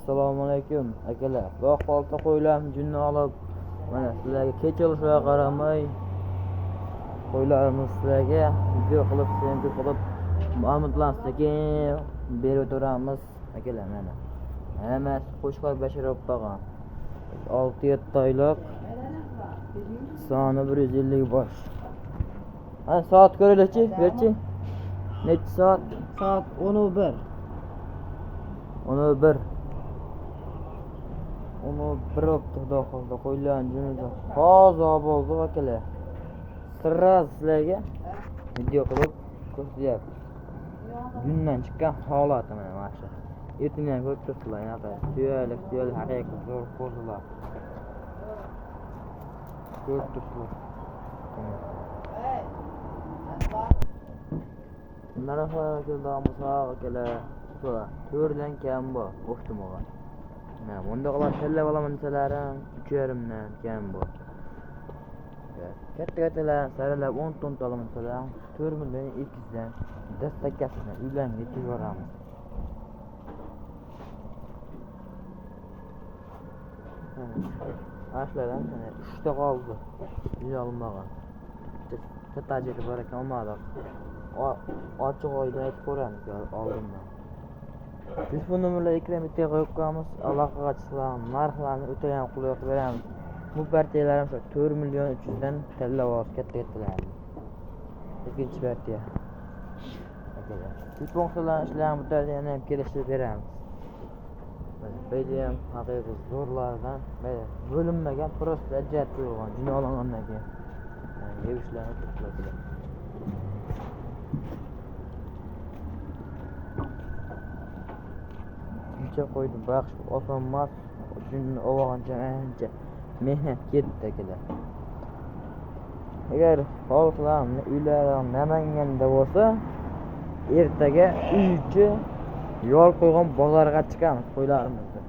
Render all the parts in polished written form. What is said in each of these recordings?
Assalomu alaykum akalar. Bu holda qo'ylarni junni olib, mana sizlarga kech olishiga qaramay qo'ylarimiz sizlarga video qilib, senki qilib ma'lumotlarni berib o'tiramiz akalar mana. Hammasi qo'shqor bashirib qolgan. 6-7 oylik soni 150 bosh. Ha, soat ko'raylikchi, berchi. Necha soat? Soat 11. 11 o'pti do'xolda qo'ylarni junida. Hozir bo'ldi akalar. Sirraz sizlarga video qilib ko'rsatyapti. Bundan chiqqan holati mana shu. Ertaga ko'rib turibsizlar, yo'q. Suyal haqiqiy zo'r qo'zilar. Ko'rib turibsizlar. Narxlar keldiğimiz akalar. To'rdan kam bor, o'xtimoga. Mana bunda qolib tellab olaman desalarim 3,5 dan kam bor. Katta-kattalar saralab 10 ton olaman desalarim 4 million 200 dan dastakasini uylarga yetib boramiz. Ashlardan mana 3 ta qoldi. Uy olmagan. Tatajiri bor ekan olmadik. Ochiq oyda aytib ko'ramiz oldindan. Telefon nomerlari ekran bitta qo'yib qo'yamiz. Aloqaga chiqsam narxlarni o'tagan qulay beramiz. Bu partiyalarimiz 4 million 300 dan tallab olib katta-kattalar. Ikkinchi partiya. Akalar. Telefon ishlarni bitta yana ham kelishib beramiz. Buyda ham haqiqiy zo'rlardan bo'linmagan prosta ajrat qo'yilgan juni olingandan keyin. Yevishlarni to'pladilar. Buncha qo'ydi baxsh oson emas. Junni olgancha ancha mehnat ketdi akalar. Agar xohlasam uylarim Namanganda bo'lsa, ertaga uychi yo'l qo'ygan bozorga chiqamiz qo'ylarimizni.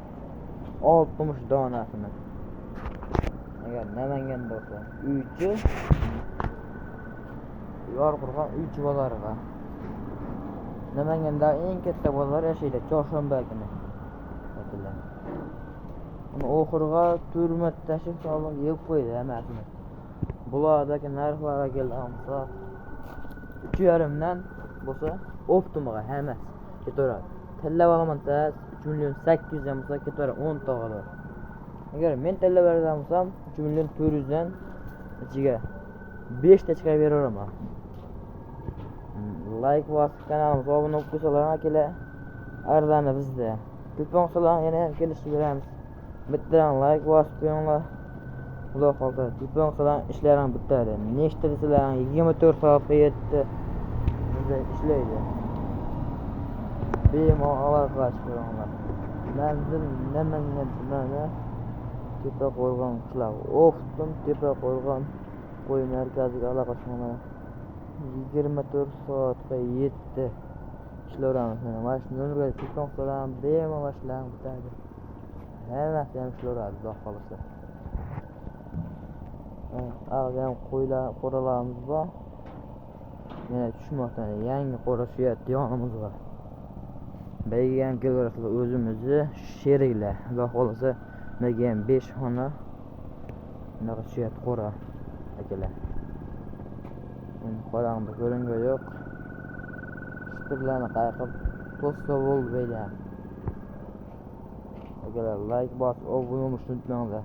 60 donasini. Agar Namanganda bo'lsa, uychi yo'l qo'ygan uychi bozoriga. Namanganda eng katta bozor yashaydi, chorshanba kuni. Uni oxirga turmat tashib solib yeb qo'ydi hammasini. Bulardagi narxlarga kelganda 3,5 dan bo'lsa, optimaga hammasi ketaveradi. Tellab olaman da 3 million 800 dan bo'lsa ketaveradi 10 ta qoladi. Agar men tellab beradigan bo'lsam 3 million 400 dan ichiga 5 ta chiqarib beraman. Like bosib kanalimizga obuna bo'lib qo'ysalar akalar, arzani bizda. Telefon qilaman yana ham kelishib beramiz. Bittadan like bosib qo'yinglar. Xudo xolsa telefon qilaman ishlarim bitadi. Nechta desalar 24 soatga yetdi. Bizda ishlaydi. Bemalol aloqa qilinglar. Manzil Namanganda tepa qo'ygan qishloq. Oftim tepa qo'ygan qo'y markaziga aloqa qilinglar. 24 soatga yetdi. Ishlayveramiz. Mana shu nomerga telefon qilaman, bemalol ishlarimiz bitadi. Hammasi ham ishlayveradi, xudo xolsa. Ham qo'ylar, qo'ralarimiz bor. Mana tushmoqdan yangi qo'ra suyat yonimizga. Beyga ham kelib o'zimizni sheriklar. Xudo xolsa, menga ham 5 xona bunaqa suyat qo'ra akalar. Qorang'da ko'ringan yo'q. Fikrlarni qayqib to'sta bo'ldi beyda. Agar like bosib obuna bo'lishni unutmanglar.